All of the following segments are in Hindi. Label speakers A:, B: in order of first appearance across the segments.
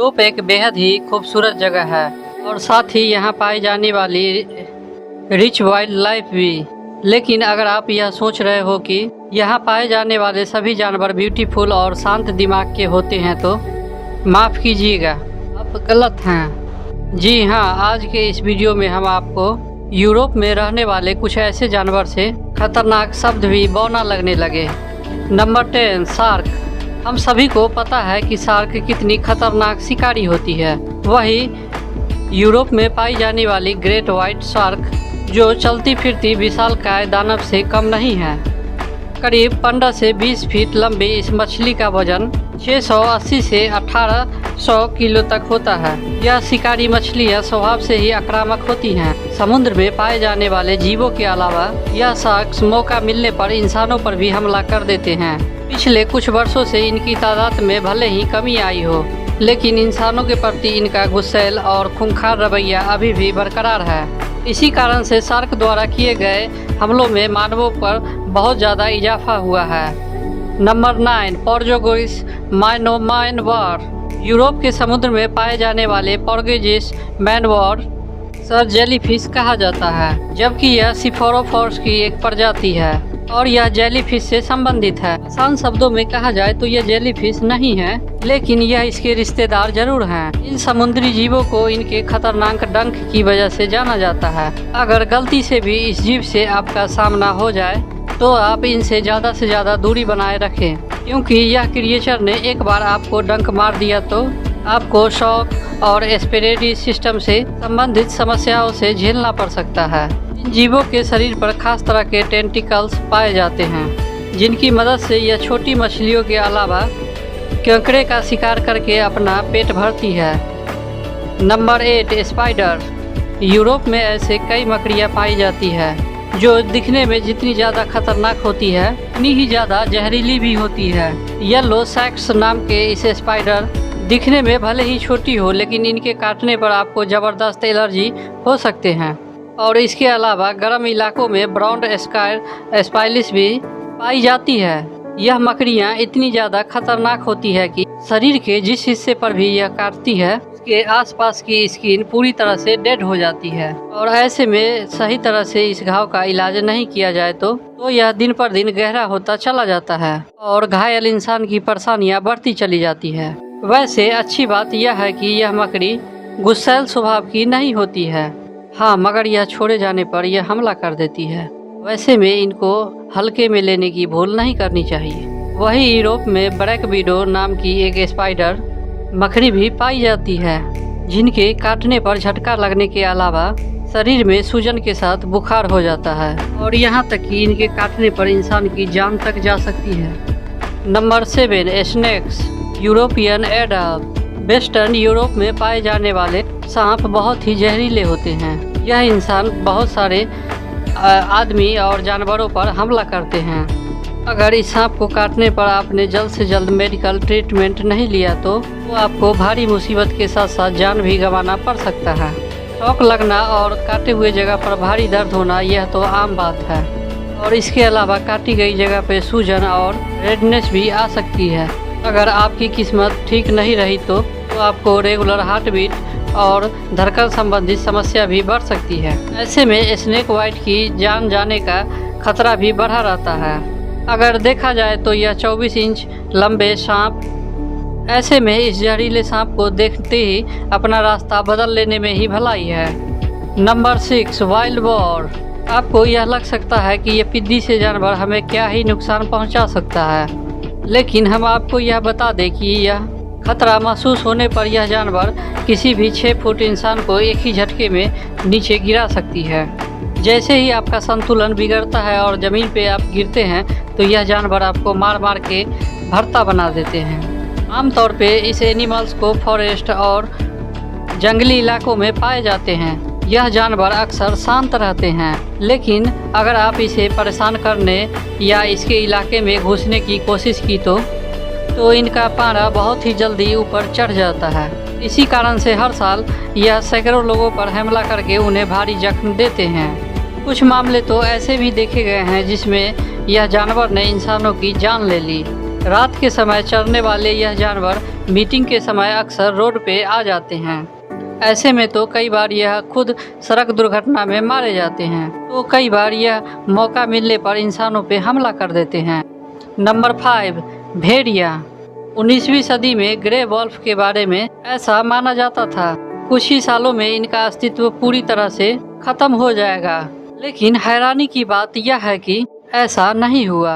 A: यूरोप एक बेहद ही खूबसूरत जगह है और साथ ही यहाँ पाई जाने वाली रिच वाइल्ड लाइफ भी। लेकिन अगर आप यह सोच रहे हो कि यहाँ पाए जाने वाले सभी जानवर ब्यूटीफुल और शांत दिमाग के होते हैं तो माफ़ कीजिएगा, आप गलत हैं। जी हाँ, आज के इस वीडियो में हम आपको यूरोप में रहने वाले कुछ ऐसे जानवर से खतरनाक शब्द भी बौना लगने लगे। Number 10, shark. हम सभी को पता है कि शार्क कितनी खतरनाक शिकारी होती है। वही यूरोप में पाई जाने वाली ग्रेट वाइट शार्क, जो चलती फिरती विशालकाय दानव से कम नहीं है। करीब 15 से 20 फीट लंबी इस मछली का वजन 680 से 1800 किलो तक होता है। यह शिकारी मछलियाँ स्वभाव से ही आक्रामक होती हैं। समुद्र में पाए जाने वाले जीवों के अलावा यह शार्क्स मौका मिलने पर इंसानों पर भी हमला कर देते हैं। पिछले कुछ वर्षों से इनकी तादाद में भले ही कमी आई हो, लेकिन इंसानों के प्रति इनका गुस्सैल और खूंखार रवैया अभी भी बरकरार है। इसी कारण से शार्क द्वारा किए गए हमलों में मानवों पर बहुत ज़्यादा इजाफा हुआ है। नंबर 9, पोर्जुगीज मैनवॉर। यूरोप के समुद्र में पाए जाने वाले पोर्जुगीज मैनवॉर सर जेलीफिश कहा जाता है, जबकि यह सिफोरोफोर्स की एक प्रजाति है और यह जेलीफिश से संबंधित है। आसान शब्दों में कहा जाए तो यह जेलीफिश नहीं है, लेकिन यह इसके रिश्तेदार जरूर हैं। इन समुद्री जीवों को इनके खतरनाक डंक की वजह से जाना जाता है। अगर गलती से भी इस जीव से आपका सामना हो जाए तो आप इनसे ज़्यादा से ज़्यादा दूरी बनाए रखें, क्योंकि यह क्रिएचर ने एक बार आपको डंक मार दिया तो आपको शॉक और रेस्पिरेटरी सिस्टम से संबंधित समस्याओं से झेलना पड़ सकता है। इन जीवों के शरीर पर खास तरह के टेंटिकल्स पाए जाते हैं, जिनकी मदद से यह छोटी मछलियों के अलावा केकड़े का शिकार करके अपना पेट भरती है। Number 8, spider. यूरोप में ऐसे कई मकड़ियाँ पाई जाती है जो दिखने में जितनी ज़्यादा खतरनाक होती है उतनी ही ज़्यादा जहरीली भी होती है। येलो सैक्स नाम के इस स्पाइडर दिखने में भले ही छोटी हो, लेकिन इनके काटने पर आपको ज़बरदस्त एलर्जी हो सकते हैं। और इसके अलावा गर्म इलाकों में ब्राउन स्पाइलिस भी पाई जाती है। यह मकड़ियाँ इतनी ज़्यादा खतरनाक होती है कि शरीर के जिस हिस्से पर भी यह काटती है उसके आसपास की स्किन पूरी तरह से डेड हो जाती है। और ऐसे में सही तरह से इस घाव का इलाज नहीं किया जाए तो यह दिन पर दिन गहरा होता चला जाता है और घायल इंसान की परेशानियाँ बढ़ती चली जाती है। वैसे अच्छी बात यह है कि यह मकड़ी गुस्सैल स्वभाव की नहीं होती है। हाँ, मगर यह छोड़े जाने पर यह हमला कर देती है। वैसे में इनको हल्के में लेने की भूल नहीं करनी चाहिए। वही यूरोप में ब्लैक विडो नाम की एक स्पाइडर मकड़ी भी पाई जाती है, जिनके काटने पर झटका लगने के अलावा शरीर में सूजन के साथ बुखार हो जाता है और यहाँ तक कि इनके काटने पर इंसान की जान तक जा सकती है। Number 7, snakes. European adult. Western Europe में पाए जाने वाले सांप बहुत ही जहरीले होते हैं। यह इंसान बहुत सारे आदमी और जानवरों पर हमला करते हैं। अगर इस सांप को काटने पर आपने जल्द से जल्द मेडिकल ट्रीटमेंट नहीं लिया तो आपको भारी मुसीबत के साथ साथ जान भी गंवाना पड़ सकता है। शॉक लगना और काटे हुए जगह पर भारी दर्द होना यह तो आम बात है, और इसके अलावा काटी गई जगह पर सूजन और रेडनेस भी आ सकती है। अगर आपकी किस्मत ठीक नहीं रही तो आपको रेगुलर हार्ट बीट और धड़कन संबंधित समस्या भी बढ़ सकती है। ऐसे में स्नेक बाइट की जान जाने का खतरा भी बढ़ा रहता है। अगर देखा जाए तो यह 24 इंच लंबे सांप। ऐसे में इस जहरीले सांप को देखते ही अपना रास्ता बदल लेने में ही भलाई है। Number 6, wild boar. आपको यह लग सकता है कि यह पिद्दी से जानवर हमें क्या ही नुकसान पहुंचा सकता है, लेकिन हम आपको यह बता दें कि यह खतरा महसूस होने पर यह जानवर किसी भी 6 फुट इंसान को एक ही झटके में नीचे गिरा सकती है। जैसे ही आपका संतुलन बिगड़ता है और ज़मीन पे आप गिरते हैं तो यह जानवर आपको मार मार के भरता बना देते हैं। आमतौर पे इस एनिमल्स को फॉरेस्ट और जंगली इलाकों में पाए जाते हैं। यह जानवर अक्सर शांत रहते हैं, लेकिन अगर आप इसे परेशान करने या इसके इलाके में घुसने की कोशिश की तो इनका पारा बहुत ही जल्दी ऊपर चढ़ जाता है। इसी कारण से हर साल यह सैकड़ों लोगों पर हमला करके उन्हें भारी जख्म देते हैं। कुछ मामले तो ऐसे भी देखे गए हैं जिसमें यह जानवर ने इंसानों की जान ले ली। रात के समय चरने वाले यह जानवर मीटिंग के समय अक्सर रोड पे आ जाते हैं। ऐसे में तो कई बार यह खुद सड़क दुर्घटना में मारे जाते हैं, तो कई बार यह मौका मिलने पर इंसानों पे हमला कर देते हैं। नंबर 5, भेड़िया। 19वीं सदी में ग्रे वॉल्फ के बारे में ऐसा माना जाता था कुछ ही सालों में इनका अस्तित्व पूरी तरह से खत्म हो जाएगा, लेकिन हैरानी की बात यह है कि ऐसा नहीं हुआ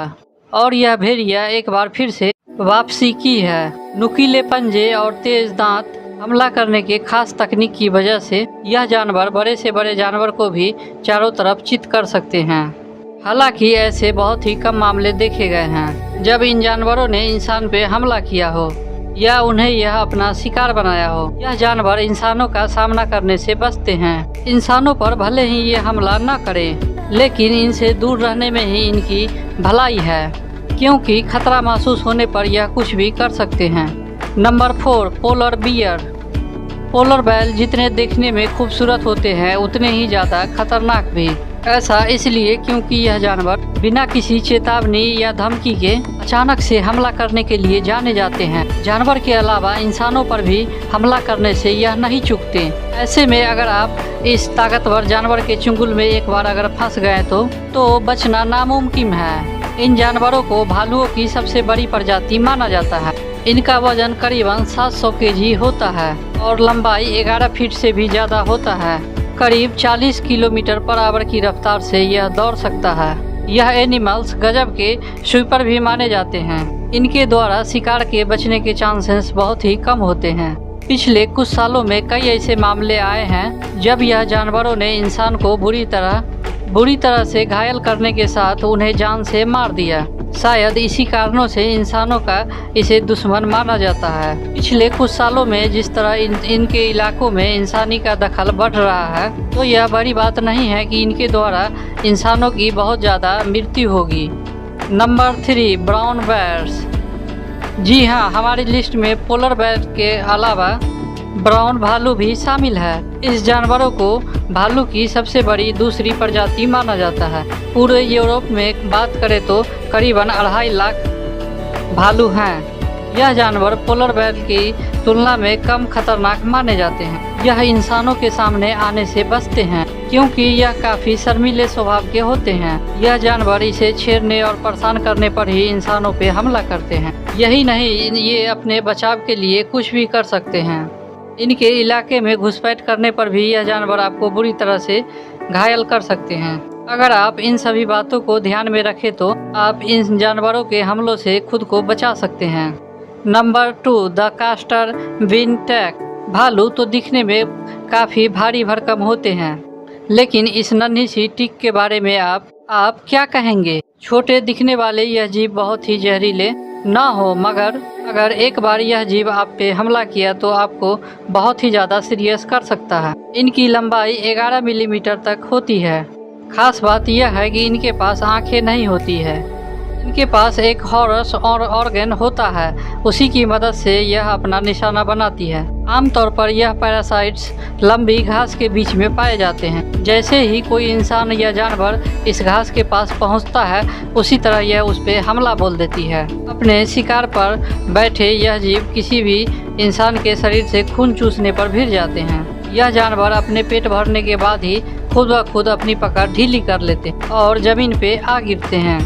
A: और यह भेड़िया एक बार फिर से वापसी की है। नुकीले पंजे और तेज दांत हमला करने के खास तकनीक की वजह से यह जानवर बड़े से बड़े जानवर को भी चारों तरफ चित कर सकते हैं। हालांकि ऐसे बहुत ही कम मामले देखे गए हैं जब इन जानवरों ने इंसान पे हमला किया हो या उन्हें यह अपना शिकार बनाया हो। यह जानवर इंसानों का सामना करने से बचते हैं। इंसानों पर भले ही ये हमला न करें, लेकिन इनसे दूर रहने में ही इनकी भलाई है, क्योंकि खतरा महसूस होने पर यह कुछ भी कर सकते हैं। Number 4, polar bear. पोलर बैल जितने देखने में खूबसूरत होते हैं उतने ही ज़्यादा खतरनाक भी। ऐसा इसलिए क्योंकि यह जानवर बिना किसी चेतावनी या धमकी के अचानक से हमला करने के लिए जाने जाते हैं। जानवर के अलावा इंसानों पर भी हमला करने से यह नहीं चूकते। ऐसे में अगर आप इस ताकतवर जानवर के चुंगल में एक बार अगर फंस गए तो बचना नामुमकिन है। इन जानवरों को भालुओं की सबसे बड़ी प्रजाति माना जाता है। इनका वजन करीबन 700 केजी होता है और लंबाई 11 फीट से भी ज़्यादा होता है। करीब 40 किलोमीटर पर आवर की रफ्तार से यह दौड़ सकता है। यह एनिमल्स गजब के स्वीपर भी माने जाते हैं। इनके द्वारा शिकार के बचने के चांसेस बहुत ही कम होते हैं। पिछले कुछ सालों में कई ऐसे मामले आए हैं जब यह जानवरों ने इंसान को बुरी तरह से घायल करने के साथ उन्हें जान से मार दिया। शायद इसी कारणों से इंसानों का इसे दुश्मन माना जाता है। पिछले कुछ सालों में जिस तरह इनके इलाकों में इंसानी का दखल बढ़ रहा है, तो यह बड़ी बात नहीं है कि इनके द्वारा इंसानों की बहुत ज़्यादा मृत्यु होगी। Number 3, brown bears. जी हाँ, हमारी लिस्ट में पोलर बेयर के अलावा ब्राउन भालू भी शामिल है। इस जानवरों को भालू की सबसे बड़ी दूसरी प्रजाति माना जाता है। पूरे यूरोप में बात करें तो करीबन 2.5 लाख भालू हैं। यह जानवर पोलर बेयर की तुलना में कम खतरनाक माने जाते हैं। यह इंसानों के सामने आने से बचते हैं क्योंकि यह काफ़ी शर्मीले स्वभाव के होते हैं। यह जानवर इसे छेड़ने और परेशान करने पर ही इंसानों पे हमला करते हैं। यही नहीं, ये अपने बचाव के लिए कुछ भी कर सकते हैं। इनके इलाके में घुसपैठ करने पर भी यह जानवर आपको बुरी तरह से घायल कर सकते हैं। अगर आप इन सभी बातों को ध्यान में रखें तो आप इन जानवरों के हमलों से खुद को बचा सकते हैं। नंबर 2, द कास्टर विनटैक। भालू तो दिखने में काफ़ी भारी भरकम होते हैं, लेकिन इस नन्ही सी टिक के बारे में आप क्या कहेंगे? छोटे दिखने वाले यह जीव बहुत ही जहरीले ना हो, मगर अगर एक बार यह जीव आप पे हमला किया तो आपको बहुत ही ज़्यादा सीरियस कर सकता है। इनकी लंबाई 11 मिलीमीटर तक होती है। खास बात यह है कि इनके पास आंखें नहीं होती है। इनके पास एक हॉर्स और ऑर्गन होता है, उसी की मदद से यह अपना निशाना बनाती है। आमतौर पर यह पैरासाइट्स लंबी घास के बीच में पाए जाते हैं। जैसे ही कोई इंसान या जानवर इस घास के पास पहुंचता है, उसी तरह यह उस पर हमला बोल देती है। अपने शिकार पर बैठे यह जीव किसी भी इंसान के शरीर से खून चूसने पर भिड़ जाते हैं। यह जानवर अपने पेट भरने के बाद ही खुद ब खुद अपनी पकड़ ढीली कर लेते हैं और जमीन पे आ गिरते हैं।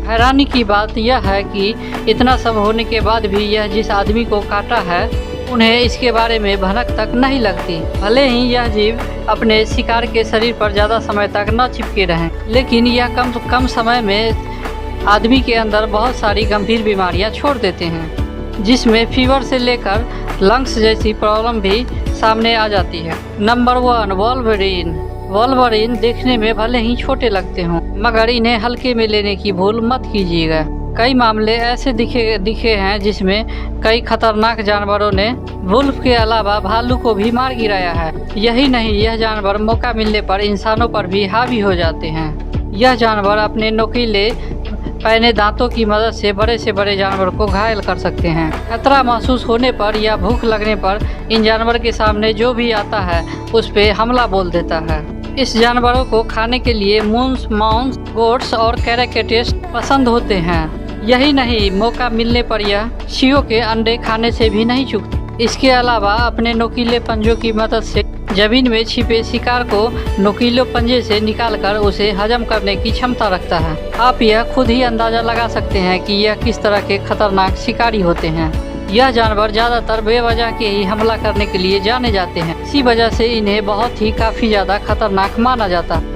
A: हैरानी की बात यह है कि इतना सब होने के बाद भी यह जिस आदमी को काटा है उन्हें इसके बारे में भनक तक नहीं लगती। भले ही यह जीव अपने शिकार के शरीर पर ज़्यादा समय तक न चिपके रहें, लेकिन यह कम समय में आदमी के अंदर बहुत सारी गंभीर बीमारियां छोड़ देते हैं, जिसमें फीवर से लेकर लंग्स जैसी प्रॉब्लम भी सामने आ जाती है। Number 1, Wolverine. वोल्वरीन देखने में भले ही छोटे लगते हों, मगर इन्हें हल्के में लेने की भूल मत कीजिएगा। कई मामले ऐसे दिखे हैं जिसमें कई खतरनाक जानवरों ने वुल्फ के अलावा भालू को भी मार गिराया है। यही नहीं, यह जानवर मौका मिलने पर इंसानों पर भी हावी हो जाते हैं। यह जानवर अपने नुकीले पैने दांतों की मदद से बड़े जानवर को घायल कर सकते हैं। खतरा महसूस होने पर या भूख लगने पर इन जानवर के सामने जो भी आता है उस पे हमला बोल देता है। इस जानवरों को खाने के लिए मूस, मांस, गोट्स और कैराकेटेस पसंद होते हैं। यही नहीं, मौका मिलने पर यह चींयों के अंडे खाने से भी नहीं चूकता। इसके अलावा अपने नुकीले पंजों की मदद से जमीन में छिपे शिकार को नुकीले पंजे से निकालकर उसे हजम करने की क्षमता रखता है। आप यह खुद ही अंदाजा लगा सकते हैं कि यह किस तरह के खतरनाक शिकारी होते हैं। यह जानवर ज्यादातर बेवजह के ही हमला करने के लिए जाने जाते हैं। इसी वजह से इन्हें बहुत ही काफी ज्यादा खतरनाक माना जाता है।